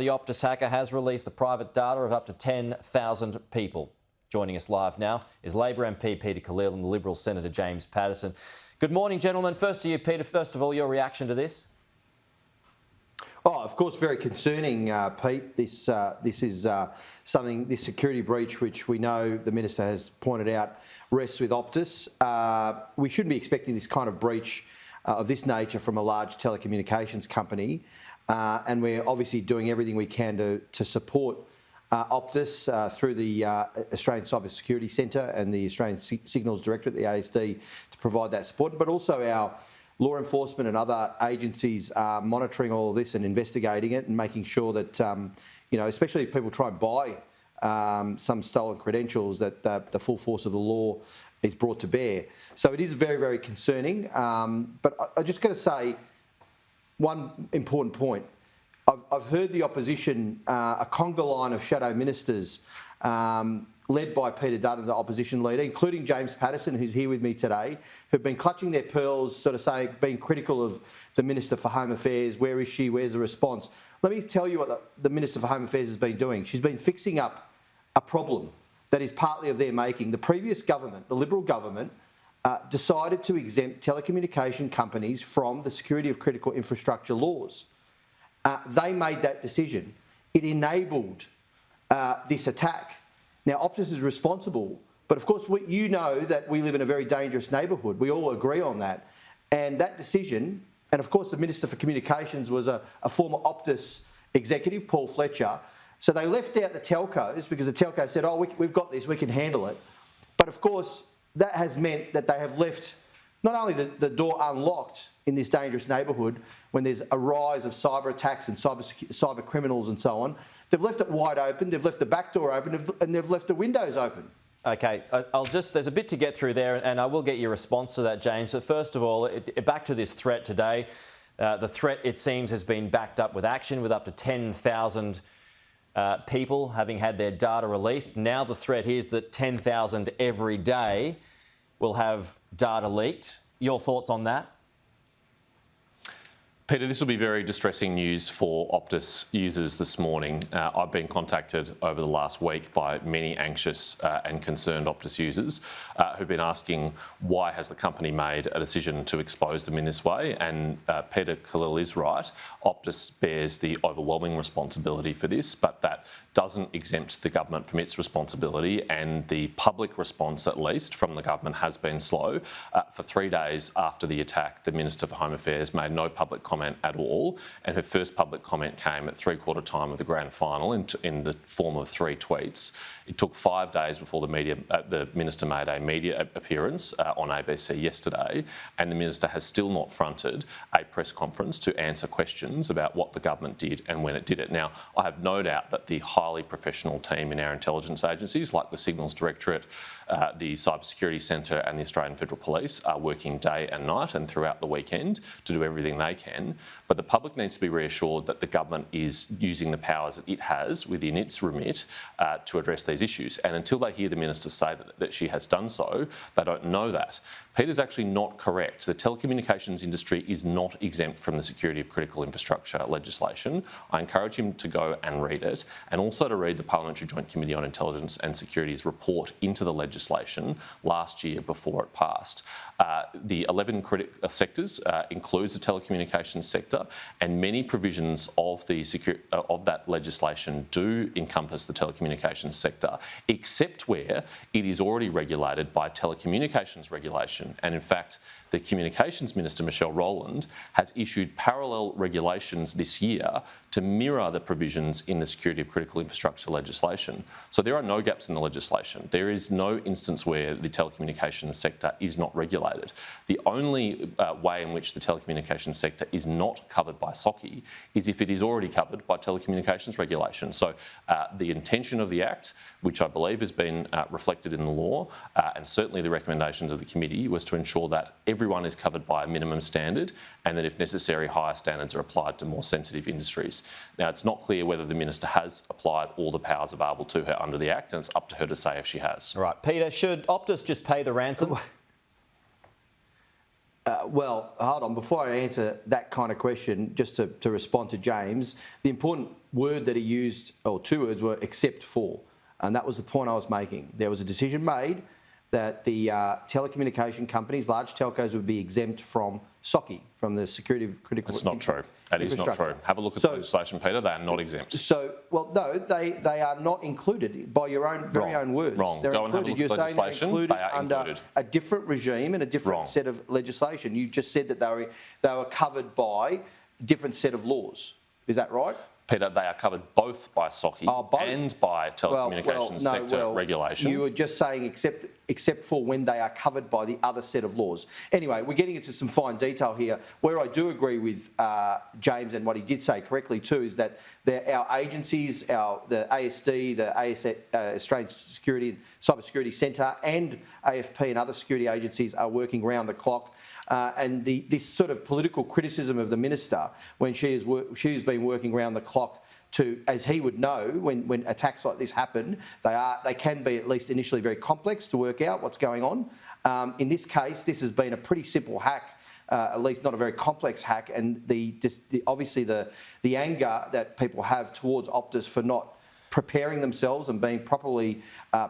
The Optus hacker has released the private data of up to 10,000 people. Joining us live now is Labor MP Peter Khalil and the Liberal Senator James Patterson. Good morning, gentlemen. First to you, Peter. First of all, your reaction to this? Oh, of course, very concerning, Pete. This is something, this security breach, which we know the Minister has pointed out, rests with Optus. We shouldn't be expecting this kind of breach of this nature from a large telecommunications company. And we're obviously doing everything we can to support Optus through the Australian Cyber Security Centre and the Australian Signals Directorate, the ASD, to provide that support. But also our law enforcement and other agencies are monitoring all of this and investigating it and making sure that, especially if people try and buy some stolen credentials, that the full force of the law is brought to bear. So it is very, very concerning. But I just got to say one important point. I've heard the opposition, a conga line of shadow ministers, led by Peter Dutton, the opposition leader, including James Patterson, who's here with me today, who've been clutching their pearls, sort of saying, being critical of the Minister for Home Affairs. Where is she? Where's the response? Let me tell you what the Minister for Home Affairs has been doing. She's been fixing up a problem that is partly of their making. The previous government, the Liberal government, decided to exempt telecommunication companies from the security of critical infrastructure laws. They made that decision. It enabled this attack. Now, Optus is responsible, but of course, you know that we live in a very dangerous neighbourhood. We all agree on that. And that decision, and of course, the Minister for Communications was a former Optus executive, Paul Fletcher. So they left out the telcos because the telco said, oh, we've got this, we can handle it. But of course, that has meant that they have left not only the door unlocked in this dangerous neighbourhood when there's a rise of cyber attacks and cyber criminals and so on, they've left it wide open, they've left the back door open, and they've left the windows open. Okay, there's a bit to get through there, and I will get your response to that, James. But first of all, back to this threat today. The threat, it seems, has been backed up with action, with up to 10,000 people having had their data released. Now the threat is that 10,000 every day will have data leaked. Your thoughts on that? Peter, this will be very distressing news for Optus users this morning. I've been contacted over the last week by many anxious and concerned Optus users who've been asking why has the company made a decision to expose them in this way. And Peter Khalil is right. Optus bears the overwhelming responsibility for this, but that doesn't exempt the government from its responsibility, and the public response, at least from the government, has been slow. For 3 days after the attack, the Minister for Home Affairs made no public comment at all, and her first public comment came at three-quarter time of the grand final in the form of 3 tweets. It took 5 days before the Minister made a media appearance on ABC yesterday, and the Minister has still not fronted a press conference to answer questions about what the government did and when it did it. Now, I have no doubt that the highly professional team in our intelligence agencies, like the Signals Directorate, the Cyber Security Centre and the Australian Federal Police, are working day and night and throughout the weekend to do everything they can. But the public needs to be reassured that the government is using the powers that it has within its remit to address these issues. And until they hear the Minister say that she has done so, they don't know that. Peter's actually not correct. The telecommunications industry is not exempt from the security of critical infrastructure legislation. I encourage him to go and read it, and also to read the Parliamentary Joint Committee on Intelligence and Security's report into the legislation last year before it passed. The 11 sectors includes the telecommunications sector, and many provisions of that legislation do encompass the telecommunications sector, except where it is already regulated by telecommunications regulation. And in fact, the Communications Minister, Michelle Rowland, has issued parallel regulations this year to mirror the provisions in the security of critical infrastructure legislation. So there are no gaps in the legislation. There is no instance where the telecommunications sector is not regulated. The only way in which the telecommunications sector is not covered by SOCI is if it is already covered by telecommunications regulation. So the intention of the Act, which I believe has been reflected in the law, and certainly the recommendations of the committee, was to ensure that everyone is covered by a minimum standard, and that if necessary, higher standards are applied to more sensitive industries. Now, it's not clear whether the Minister has applied all the powers available to her under the Act, and it's up to her to say if she has. Right. Peter, should Optus just pay the ransom? Well, hold on. Before I answer that kind of question, just to respond to James, the important word that he used, or two words, were except for. And that was the point I was making. There was a decision made that the telecommunication companies, large telcos, would be exempt from SOCI, from the security of critical It's not true. That is not true. Have a look at the legislation, Peter. They are not exempt. So, well, no, they are not included by your own very own words. Wrong. They're Go and have a included. look at You're saying they're legislation. included They are under included. a different regime and a different set of legislation. You just said that they were covered by a different set of laws. Is that right? Peter, they are covered both by SOCI and by telecommunications sector regulation. You were just saying except for when they are covered by the other set of laws. Anyway, we're getting into some fine detail here. Where I do agree with James, and what he did say correctly too, is that our agencies, the ASD, the Australian Cyber Security Centre, and AFP and other security agencies are working round the clock. And this sort of political criticism of the minister, when she's been working round the clock to, as he would know, when attacks like this happen, they can be at least initially very complex to work out what's going on. In this case, this has been a pretty simple hack, at least not a very complex hack, and obviously the anger that people have towards Optus for not preparing themselves and being properly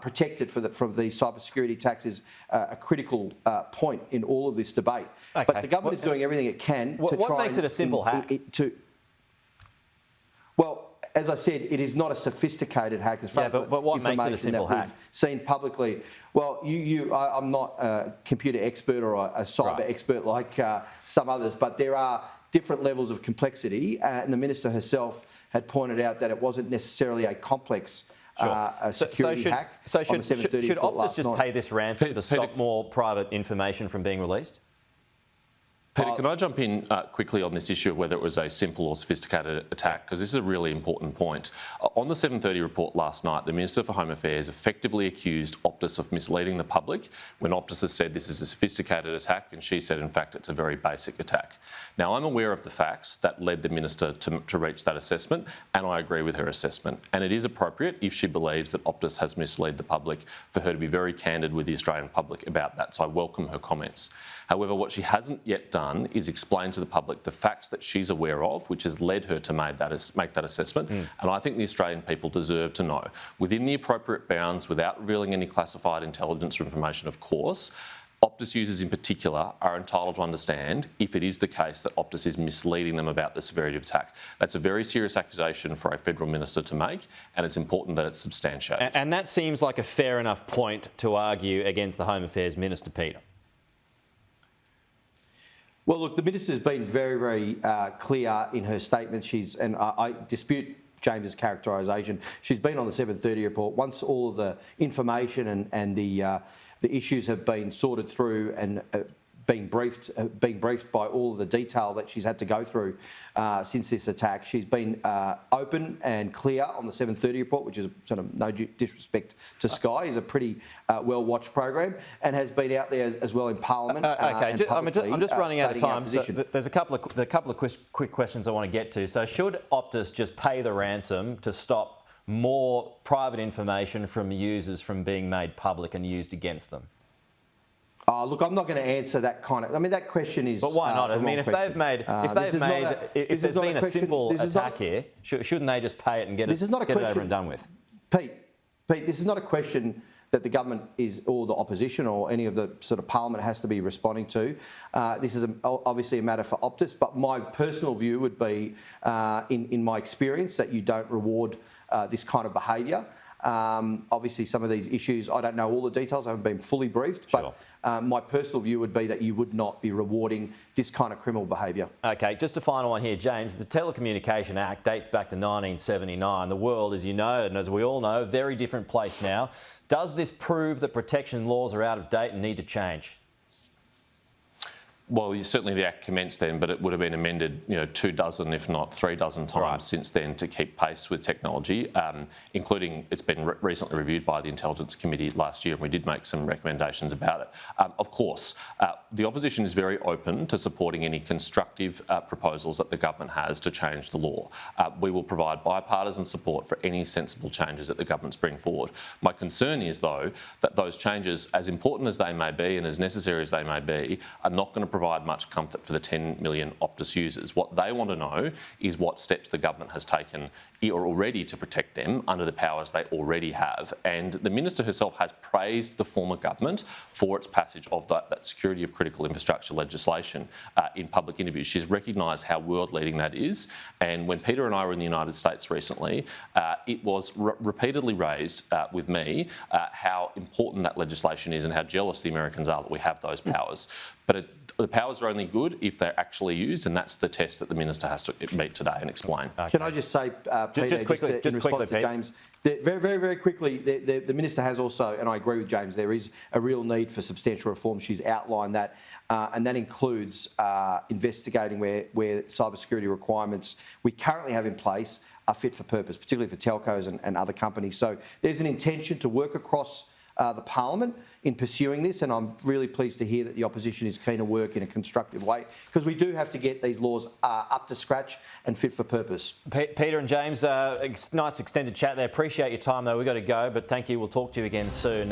protected from the cybersecurity attacks is a critical point in all of this debate. Okay. But the government is doing everything it can to try. What makes it a simple hack? Well, as I said, it is not a sophisticated hack as far as but what makes it a simple hack? Seen publicly. Well, I'm not a computer expert or a cyber expert like some others, but there are different levels of complexity, and the minister herself had pointed out that it wasn't necessarily a complex security hack. So should Optus just pay this ransom to stop more private information from being released? Peter, can I jump in quickly on this issue of whether it was a simple or sophisticated attack? Because this is a really important point. On the 7:30 report last night, the Minister for Home Affairs effectively accused Optus of misleading the public when Optus has said this is a sophisticated attack, and she said, in fact, it's a very basic attack. Now, I'm aware of the facts that led the Minister to reach that assessment, and I agree with her assessment. And it is appropriate, if she believes that Optus has misled the public, for her to be very candid with the Australian public about that. So I welcome her comments. However, what she hasn't yet done is explain to the public the facts that she's aware of, which has led her to make that assessment. And I think the Australian people deserve to know, within the appropriate bounds, without revealing any classified intelligence or information, of course, Optus users in particular are entitled to understand if it is the case that Optus is misleading them about the severity of attack. That's a very serious accusation for a federal minister to make, and it's important that it's substantiated. And that seems like a fair enough point to argue against the Home Affairs Minister, Peter. Well, look, the minister's been very, very clear in her statements. And I dispute James's characterisation. She's been on the 7:30 report. Once all of the information and the issues have been sorted through and being briefed by all of the detail that she's had to go through since this attack, she's been open and clear on the 7:30 report, which is sort of no disrespect to Sky, is a pretty well-watched program, and has been out there as well in Parliament. Okay, I'm just running out of time. So there's a couple of quick questions I want to get to. So should Optus just pay the ransom to stop more private information from users from being made public and used against them? Look, I'm not going to answer that kind of. I mean, that question is. But why not? I mean, if there's been a simple attack here, shouldn't they just pay it and get it over and done with? Pete, this is not a question that the government or the opposition or any of the sort of parliament has to be responding to. This is obviously a matter for Optus, but my personal view would be, in my experience, that you don't reward this kind of behaviour. Obviously, some of these issues, I don't know all the details, I haven't been fully briefed, but my personal view would be that you would not be rewarding this kind of criminal behaviour. Okay, just a final one here, James. The Telecommunication Act dates back to 1979. The world, as you know, and as we all know, very different place now. Does this prove that protection laws are out of date and need to change? Well, certainly the Act commenced then, but it would have been amended, 24, if not 36 times since then to keep pace with technology, including it's been recently reviewed by the Intelligence Committee last year, and we did make some recommendations about it. Of course, the opposition is very open to supporting any constructive proposals that the government has to change the law. We will provide bipartisan support for any sensible changes that the governments bring forward. My concern is, though, that those changes, as important as they may be and as necessary as they may be, are not going to provide much comfort for the 10 million Optus users. What they want to know is what steps the government has taken already to protect them under the powers they already have. And the Minister herself has praised the former government for its passage of that security of critical infrastructure legislation in public interviews. She's recognised how world-leading that is. And when Peter and I were in the United States recently, it was repeatedly raised with me how important that legislation is and how jealous the Americans are that we have those powers. But the powers are only good if they're actually used, and that's the test that the Minister has to meet today and explain. Okay. Can I just say, Peter, just quickly, in response to James, very quickly, the Minister has also, and I agree with James, there is a real need for substantial reform. She's outlined that, and that includes investigating where cybersecurity requirements we currently have in place are fit for purpose, particularly for telcos and other companies. So there's an intention to work across the Parliament in pursuing this, and I'm really pleased to hear that the opposition is keen to work in a constructive way, because we do have to get these laws up to scratch and fit for purpose. Peter and James, nice extended chat there. Appreciate your time though. We've got to go, but thank you. We'll talk to you again soon.